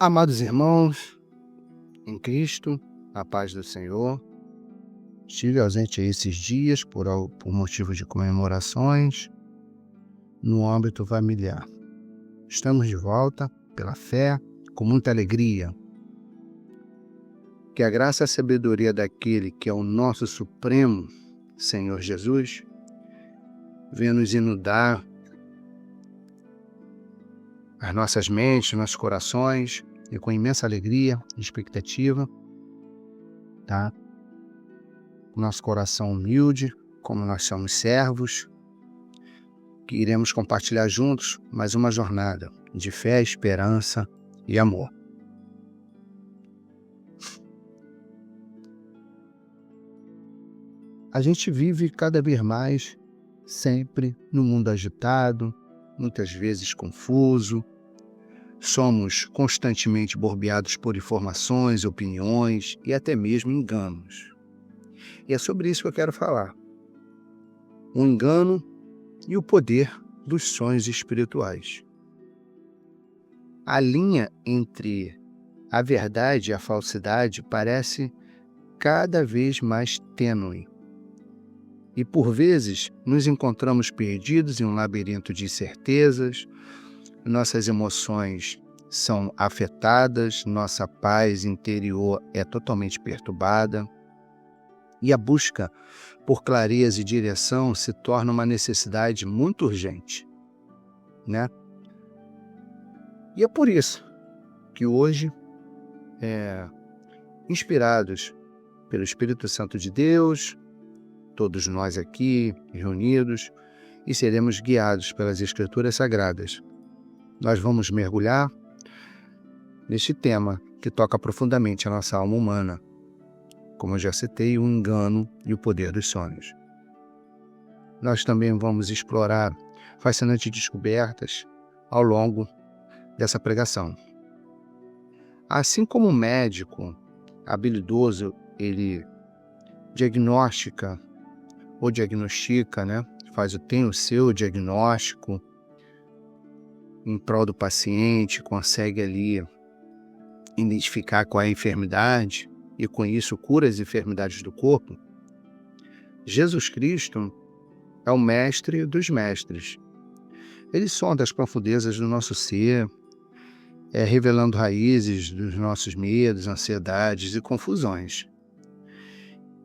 Amados irmãos, em Cristo, a paz do Senhor. Estive ausente esses dias por motivo de comemorações no âmbito familiar. Estamos de volta pela fé, com muita alegria. Que a graça e a sabedoria daquele que é o nosso Supremo Senhor Jesus venha nos inundar as nossas mentes, nossos corações, e com imensa alegria e expectativa, tá? Nosso coração humilde, como nós somos servos, que iremos compartilhar juntos mais uma jornada de fé, esperança e amor. A gente vive cada vez mais, sempre, no mundo agitado, muitas vezes confuso. Somos constantemente bombardeados por informações, opiniões e até mesmo enganos. E é sobre isso que eu quero falar. O engano e o poder dos sonhos espirituais. A linha entre a verdade e a falsidade parece cada vez mais tênue. E por vezes nos encontramos perdidos em um labirinto de incertezas. Nossas emoções são afetadas, nossa paz interior é totalmente perturbada e a busca por clareza e direção se torna uma necessidade muito urgente, né? E é por isso que hoje, inspirados pelo Espírito Santo de Deus, todos nós aqui reunidos, e seremos guiados pelas Escrituras Sagradas, nós vamos mergulhar neste tema que toca profundamente a nossa alma humana, como eu já citei, o engano e o poder dos sonhos. Nós também vamos explorar fascinantes descobertas ao longo dessa pregação. Assim como o médico habilidoso, ele diagnostica, né? Tem o seu diagnóstico em prol do paciente, consegue ali identificar qual é a enfermidade e com isso cura as enfermidades do corpo. Jesus Cristo é o mestre dos mestres. Ele sonda as profundezas do nosso ser, revelando raízes dos nossos medos, ansiedades e confusões.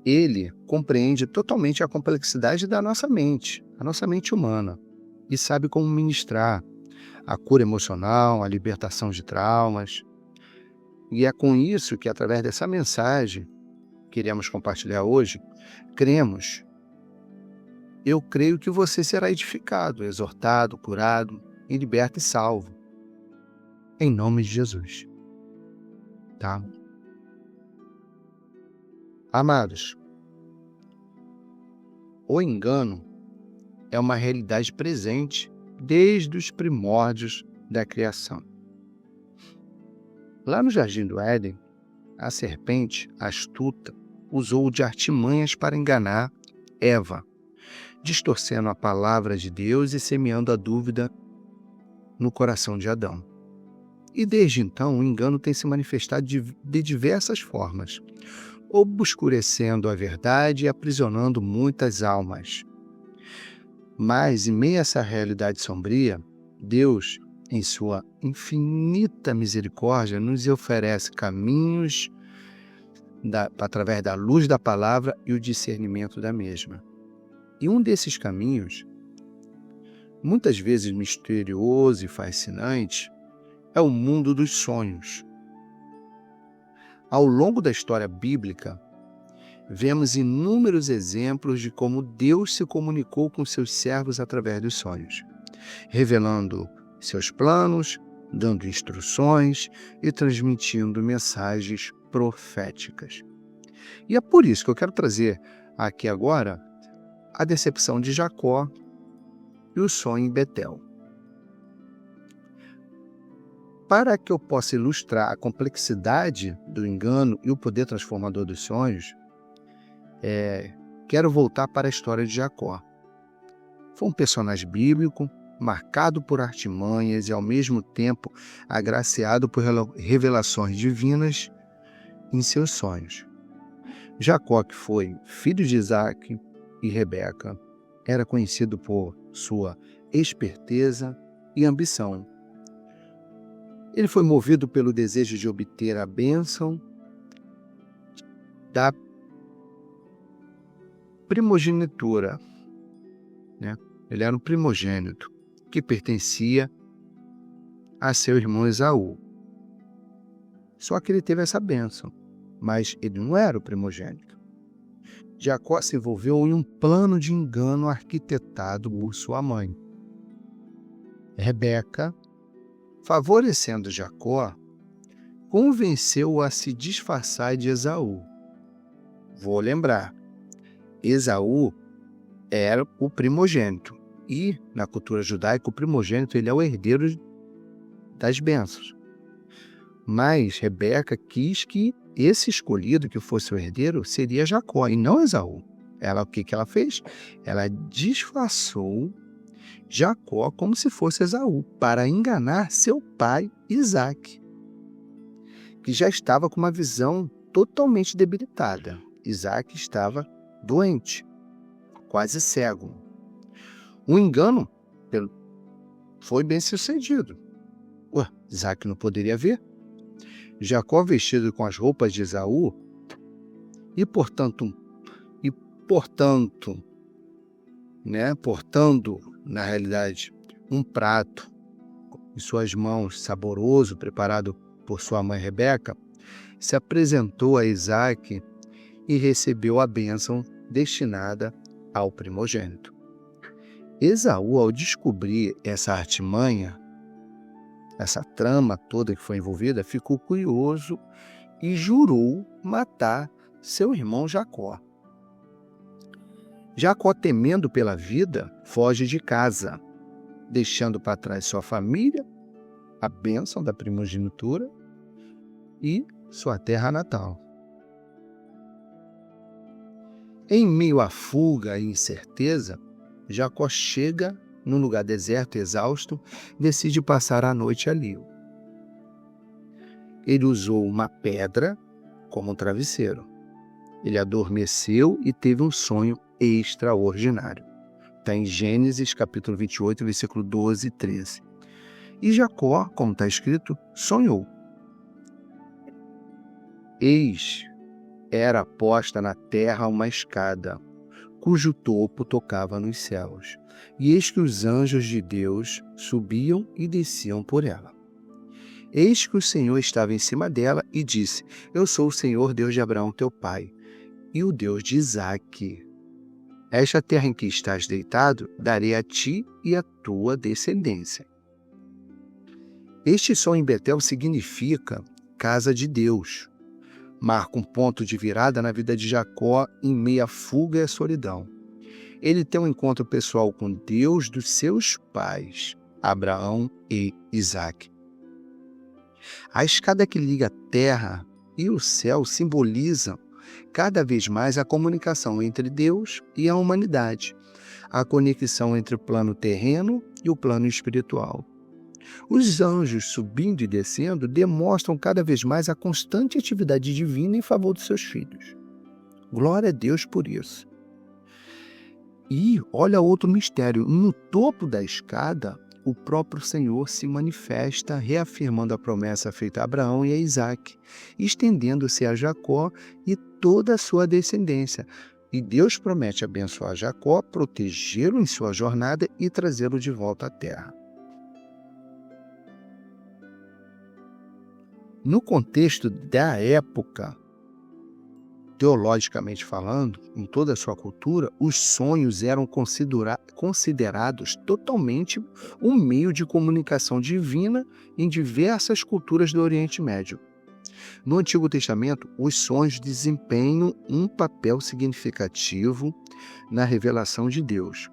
Ele compreende totalmente a complexidade da nossa mente, a nossa mente humana, e sabe como ministrar a cura emocional, a libertação de traumas. E é com isso que, através dessa mensagem que iremos compartilhar hoje, cremos. Eu creio que você será edificado, exortado, curado, e liberto e salvo. Em nome de Jesus. Tá? Amados, o engano é uma realidade presente desde os primórdios da criação. Lá no Jardim do Éden, a serpente astuta usou de artimanhas para enganar Eva, distorcendo a palavra de Deus e semeando a dúvida no coração de Adão. E desde então o engano tem se manifestado de diversas formas, obscurecendo a verdade e aprisionando muitas almas. Mas, em meio a essa realidade sombria, Deus, em sua infinita misericórdia, nos oferece caminhos através da luz da palavra e o discernimento da mesma. E um desses caminhos, muitas vezes misterioso e fascinante, é o mundo dos sonhos. Ao longo da história bíblica, vemos inúmeros exemplos de como Deus se comunicou com seus servos através dos sonhos, revelando seus planos, dando instruções e transmitindo mensagens proféticas. E é por isso que eu quero trazer aqui agora a decepção de Jacó e o sonho em Betel. Para que eu possa ilustrar a complexidade do engano e o poder transformador dos sonhos, quero voltar para a história de Jacó. Foi um personagem bíblico marcado por artimanhas e, ao mesmo tempo, agraciado por revelações divinas em seus sonhos. Jacó, que foi filho de Isaque e Rebeca, era conhecido por sua esperteza e ambição. Ele foi movido pelo desejo de obter a bênção da primogenitura, né? Ele era um primogênito que pertencia a seu irmão Esaú. Só que ele teve essa bênção, mas ele não era o primogênito. Jacó se envolveu em um plano de engano arquitetado por sua mãe. Rebeca, favorecendo Jacó, convenceu-o a se disfarçar de Esaú. Vou lembrar, Esaú era o primogênito e, na cultura judaica, o primogênito ele é o herdeiro das bênçãos. Mas Rebeca quis que esse escolhido que fosse o herdeiro seria Jacó e não Esaú. O que ela fez? Ela disfarçou Jacó como se fosse Esaú, para enganar seu pai Isaque, que já estava com uma visão totalmente debilitada. Isaque estava doente, quase cego. O engano foi bem sucedido. Isaque não poderia ver. Jacó, vestido com as roupas de Esaú, portando, na realidade, um prato em suas mãos, saboroso, preparado por sua mãe Rebeca, se apresentou a Isaque e recebeu a bênção destinada ao primogênito. Esaú, ao descobrir essa artimanha, essa trama toda que foi envolvida, ficou curioso e jurou matar seu irmão Jacó. Jacó, temendo pela vida, foge de casa, deixando para trás sua família, a bênção da primogenitura e sua terra natal. Em meio à fuga e incerteza, Jacó chega num lugar deserto e exausto, decide passar a noite ali. Ele usou uma pedra como um travesseiro. Ele adormeceu e teve um sonho extraordinário. Está em Gênesis capítulo 28, versículo 12 e 13. E Jacó, como está escrito, sonhou. Eis, era posta na terra uma escada, cujo topo tocava nos céus. E eis que os anjos de Deus subiam e desciam por ela. Eis que o Senhor estava em cima dela e disse: Eu sou o Senhor Deus de Abraão teu pai, e o Deus de Isaque. Esta terra em que estás deitado, darei a ti e à tua descendência. Este som em Betel significa casa de Deus. Marca um ponto de virada na vida de Jacó em meio à fuga e à solidão. Ele tem um encontro pessoal com Deus dos seus pais, Abraão e Isaque. A escada que liga a terra e o céu simbolizam cada vez mais a comunicação entre Deus e a humanidade, a conexão entre o plano terreno e o plano espiritual. Os anjos subindo e descendo demonstram cada vez mais a constante atividade divina em favor dos seus filhos. Glória a Deus por isso. E olha outro mistério, no topo da escada, o próprio Senhor se manifesta, reafirmando a promessa feita a Abraão e a Isaque, estendendo-se a Jacó e toda a sua descendência. E Deus promete abençoar Jacó, protegê-lo em sua jornada e trazê-lo de volta à terra. No contexto da época, teologicamente falando, em toda a sua cultura, os sonhos eram considerados totalmente um meio de comunicação divina em diversas culturas do Oriente Médio. No Antigo Testamento, os sonhos desempenham um papel significativo na revelação de Deus,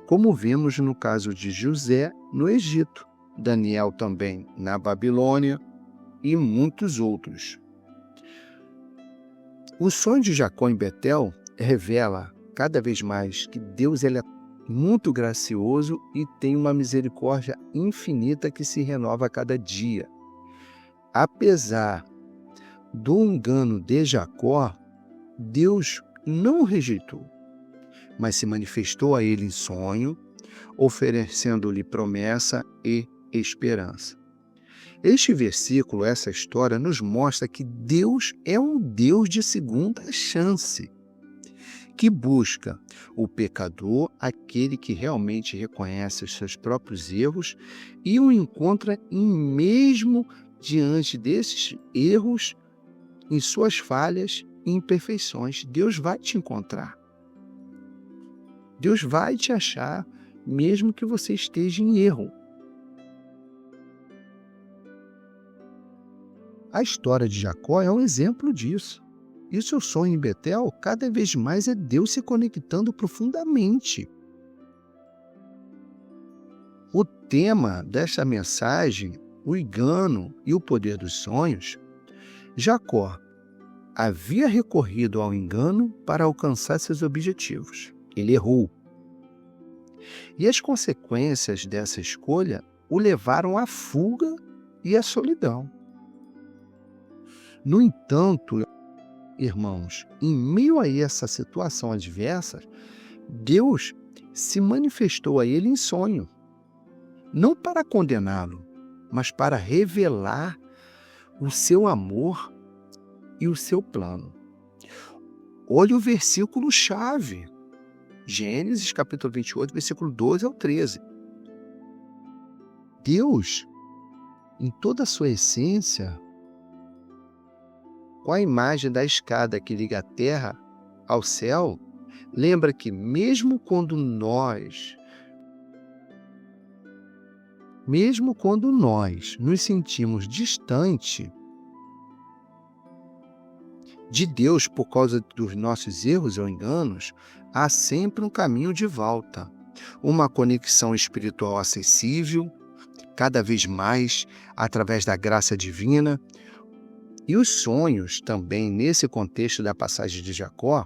como vemos no caso de José no Egito, Daniel também na Babilônia e muitos outros. O sonho de Jacó em Betel revela cada vez mais que Deus ele é muito gracioso e tem uma misericórdia infinita que se renova a cada dia. Apesar do engano de Jacó, Deus não o rejeitou, mas se manifestou a ele em sonho, oferecendo-lhe promessa e esperança. Este versículo, essa história, nos mostra que Deus é um Deus de segunda chance, que busca o pecador, aquele que realmente reconhece os seus próprios erros e o encontra mesmo diante desses erros, em suas falhas e imperfeições. Deus vai te encontrar. Deus vai te achar, mesmo que você esteja em erro. A história de Jacó é um exemplo disso. E o seu sonho em Betel, cada vez mais é Deus se conectando profundamente. O tema desta mensagem, o engano e o poder dos sonhos, Jacó havia recorrido ao engano para alcançar seus objetivos. Ele errou. E as consequências dessa escolha o levaram à fuga e à solidão. No entanto, irmãos, em meio a essa situação adversa, Deus se manifestou a ele em sonho, não para condená-lo, mas para revelar o seu amor e o seu plano. Olha o versículo-chave, Gênesis capítulo 28, versículo 12 ao 13. Deus, em toda a sua essência, com a imagem da escada que liga a terra ao céu, lembra que mesmo quando nós nos sentimos distante de Deus por causa dos nossos erros ou enganos, há sempre um caminho de volta, uma conexão espiritual acessível, cada vez mais através da graça divina. E os sonhos também, nesse contexto da passagem de Jacó,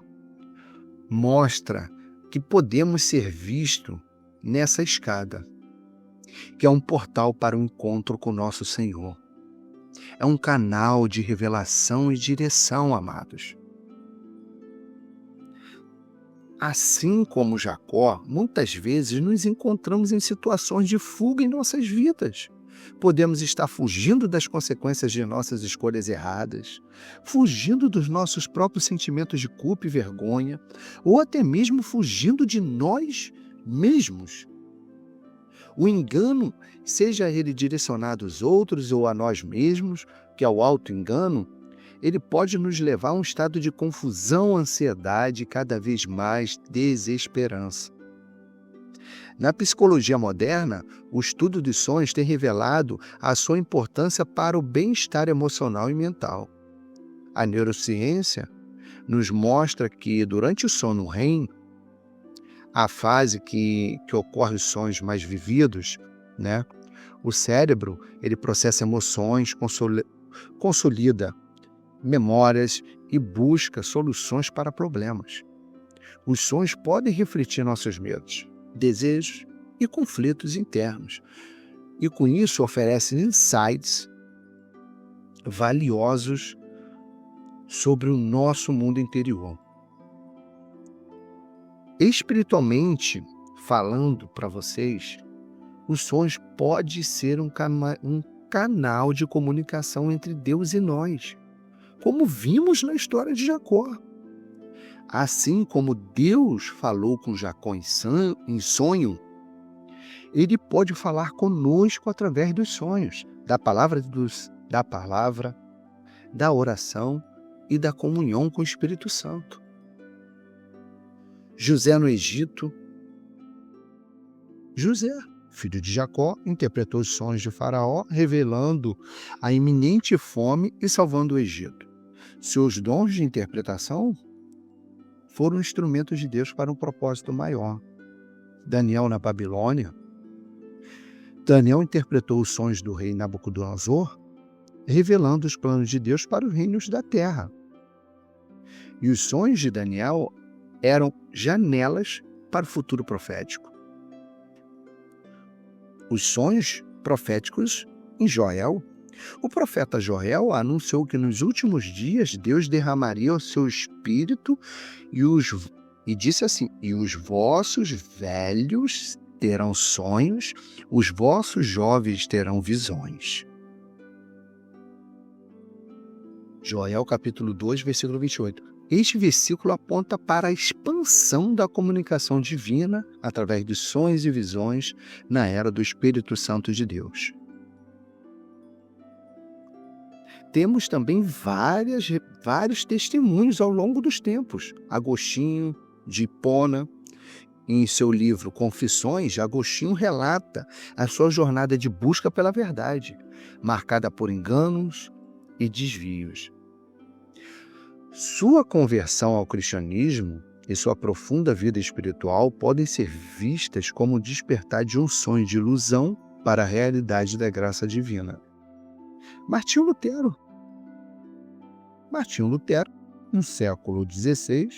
mostra que podemos ser vistos nessa escada, que é um portal para o encontro com o nosso Senhor. É um canal de revelação e direção, amados. Assim como Jacó, muitas vezes nos encontramos em situações de fuga em nossas vidas. Podemos estar fugindo das consequências de nossas escolhas erradas, fugindo dos nossos próprios sentimentos de culpa e vergonha, ou até mesmo fugindo de nós mesmos. O engano, seja ele direcionado aos outros ou a nós mesmos, que é o auto-engano, ele pode nos levar a um estado de confusão, ansiedade e cada vez mais desesperança. Na psicologia moderna, o estudo dos sonhos tem revelado a sua importância para o bem-estar emocional e mental. A neurociência nos mostra que durante o sono REM, a fase que ocorre os sonhos mais vividos, o cérebro ele processa emoções, consolida memórias e busca soluções para problemas. Os sonhos podem refletir nossos medos, desejos e conflitos internos. E com isso oferecem insights valiosos sobre o nosso mundo interior. Espiritualmente falando para vocês, os sonhos podem ser um canal de comunicação entre Deus e nós, como vimos na história de Jacó. Assim como Deus falou com Jacó em sonho, Ele pode falar conosco através dos sonhos, da palavra, da oração e da comunhão com o Espírito Santo. José no Egito. José, filho de Jacó, interpretou os sonhos de Faraó, revelando a iminente fome e salvando o Egito. Seus dons de interpretação foram instrumentos de Deus para um propósito maior. Daniel na Babilônia. Daniel interpretou os sonhos do rei Nabucodonosor, revelando os planos de Deus para os reinos da terra. E os sonhos de Daniel eram janelas para o futuro profético. os sonhos proféticos em Joel. O profeta Joel anunciou que nos últimos dias Deus derramaria o seu espírito e disse assim: e os vossos velhos terão sonhos, os vossos jovens terão visões. Joel capítulo 2, versículo 28. Este versículo aponta para a expansão da comunicação divina através de sonhos e visões na era do Espírito Santo de Deus. Temos também vários testemunhos ao longo dos tempos. Agostinho de Hipona, em seu livro Confissões, Agostinho relata a sua jornada de busca pela verdade, marcada por enganos e desvios. Sua conversão ao cristianismo e sua profunda vida espiritual podem ser vistas como o despertar de um sonho de ilusão para a realidade da graça divina. Martinho Lutero, no século XVI,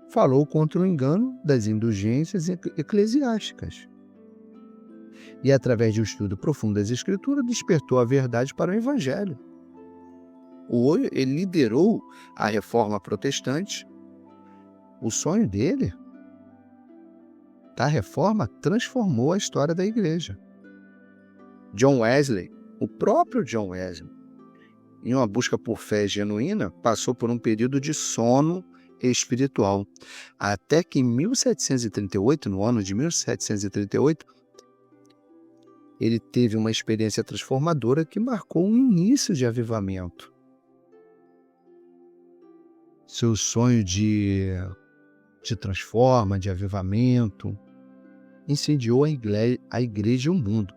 falou contra o engano das indulgências eclesiásticas. E, através de um estudo profundo das Escrituras, despertou a verdade para o Evangelho. Ele liderou a reforma protestante. O sonho dele, da reforma, transformou a história da igreja. O próprio John Wesley, em uma busca por fé genuína, passou por um período de sono espiritual, até que em 1738, no ano de 1738, ele teve uma experiência transformadora que marcou um início de avivamento. Seu sonho de transforma, de avivamento, incendiou a igreja e o mundo.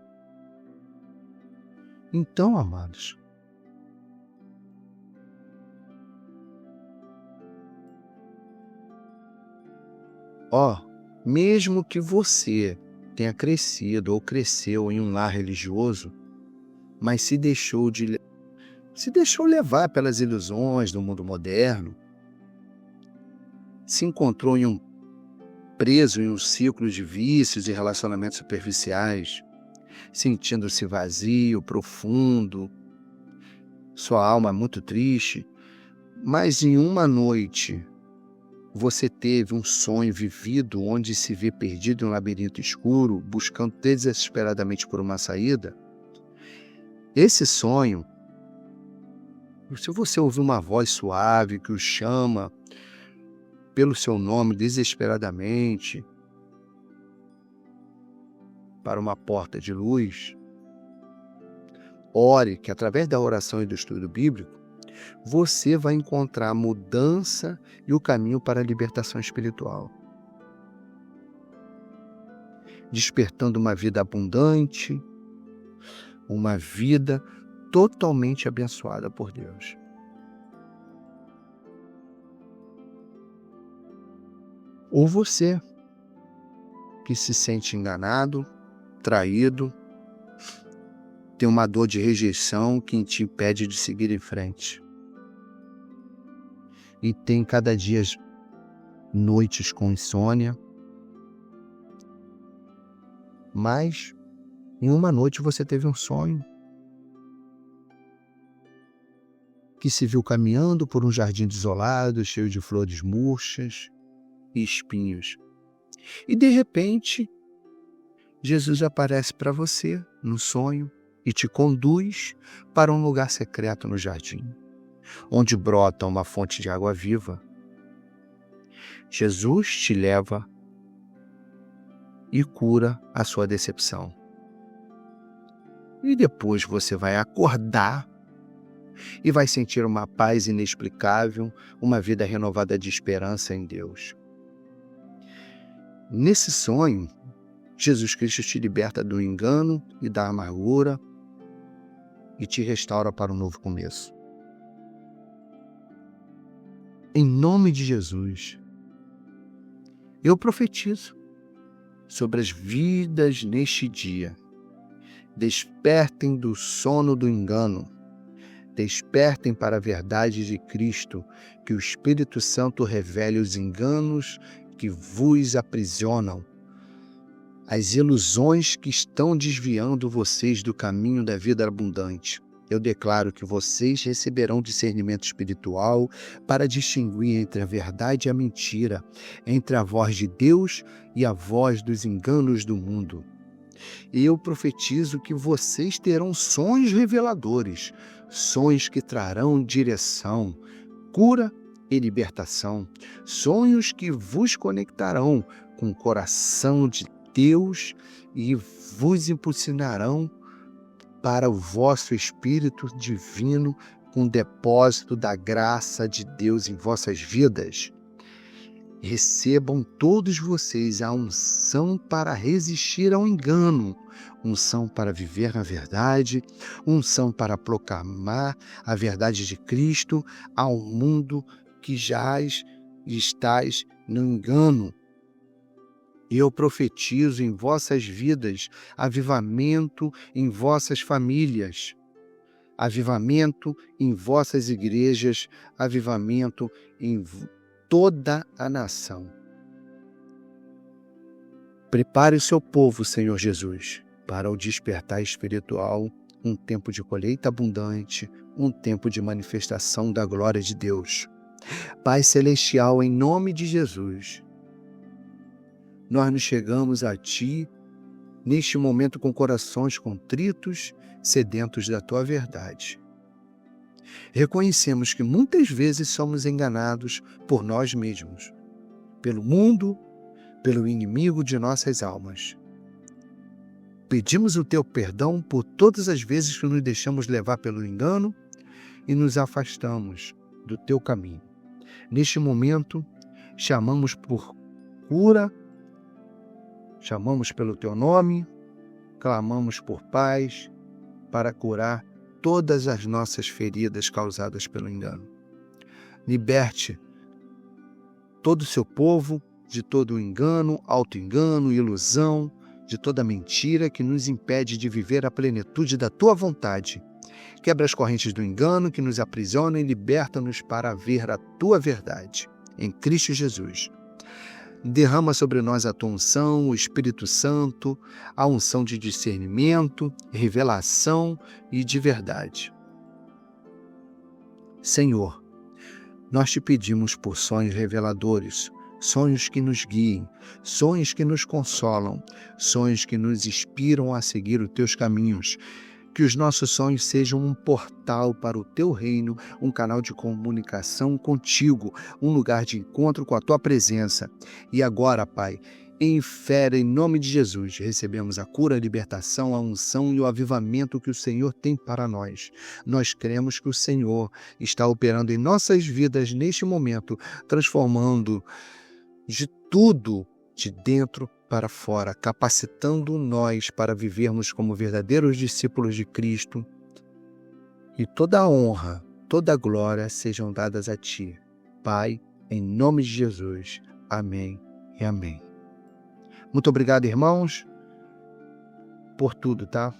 Então, amados, mesmo que você tenha crescido ou cresceu em um lar religioso, mas se deixou levar pelas ilusões do mundo moderno, se encontrou preso em um ciclo de vícios e relacionamentos superficiais, sentindo-se vazio, profundo, sua alma muito triste, mas em uma noite você teve um sonho vivido onde se vê perdido em um labirinto escuro, buscando desesperadamente por uma saída. Esse sonho, se você ouvir uma voz suave que o chama pelo seu nome desesperadamente para uma porta de luz, ore que através da oração e do estudo bíblico, você vai encontrar a mudança e o caminho para a libertação espiritual, despertando uma vida abundante, uma vida totalmente abençoada por Deus. Ou você, que se sente enganado, traído, tem uma dor de rejeição que te impede de seguir em frente. E tem cada dia noites com insônia. Mas em uma noite você teve um sonho que se viu caminhando por um jardim desolado, cheio de flores murchas e espinhos. E de repente, Jesus aparece para você no sonho e te conduz para um lugar secreto no jardim, onde brota uma fonte de água viva. Jesus te leva e cura a sua decepção. E depois você vai acordar e vai sentir uma paz inexplicável, uma vida renovada de esperança em Deus. Nesse sonho, Jesus Cristo te liberta do engano e da amargura e te restaura para um novo começo. Em nome de Jesus, eu profetizo sobre as vidas neste dia. Despertem do sono do engano. Despertem para a verdade de Cristo, que o Espírito Santo revele os enganos que vos aprisionam, as ilusões que estão desviando vocês do caminho da vida abundante. Eu declaro que vocês receberão discernimento espiritual para distinguir entre a verdade e a mentira, entre a voz de Deus e a voz dos enganos do mundo. E eu profetizo que vocês terão sonhos reveladores, sonhos que trarão direção, cura e libertação, sonhos que vos conectarão com o coração de Deus e vos impulsionarão para o vosso Espírito Divino com o depósito da graça de Deus em vossas vidas. Recebam todos vocês a unção para resistir ao engano, unção para viver na verdade, unção para proclamar a verdade de Cristo ao mundo que jaz e estáis no engano. Eu profetizo em vossas vidas avivamento em vossas famílias, avivamento em vossas igrejas, avivamento em toda a nação. Prepare o seu povo, Senhor Jesus, para o despertar espiritual, um tempo de colheita abundante, um tempo de manifestação da glória de Deus. Pai Celestial, em nome de Jesus, nós nos chegamos a Ti, neste momento com corações contritos, sedentos da Tua verdade. Reconhecemos que muitas vezes somos enganados por nós mesmos, pelo mundo, pelo inimigo de nossas almas. Pedimos o Teu perdão por todas as vezes que nos deixamos levar pelo engano e nos afastamos do Teu caminho. Neste momento, chamamos por cura, chamamos pelo Teu nome, clamamos por paz para curar todas as nossas feridas causadas pelo engano. Liberte todo o seu povo de todo o engano, auto-engano, ilusão, de toda mentira que nos impede de viver a plenitude da Tua vontade. Quebra as correntes do engano que nos aprisionam e liberta-nos para ver a Tua verdade. Em Cristo Jesus. Derrama sobre nós a Tua unção, o Espírito Santo, a unção de discernimento, revelação e de verdade. Senhor, nós Te pedimos por sonhos reveladores, sonhos que nos guiem, sonhos que nos consolam, sonhos que nos inspiram a seguir os Teus caminhos. Que os nossos sonhos sejam um portal para o Teu reino, um canal de comunicação contigo, um lugar de encontro com a Tua presença. E agora, Pai, em fé, em nome de Jesus, recebemos a cura, a libertação, a unção e o avivamento que o Senhor tem para nós. Nós cremos que o Senhor está operando em nossas vidas neste momento, transformando de tudo de dentro para fora, capacitando nós para vivermos como verdadeiros discípulos de Cristo. E toda a honra, toda a glória sejam dadas a Ti, Pai, em nome de Jesus. Amém e amém. Muito obrigado, irmãos, por tudo, tá?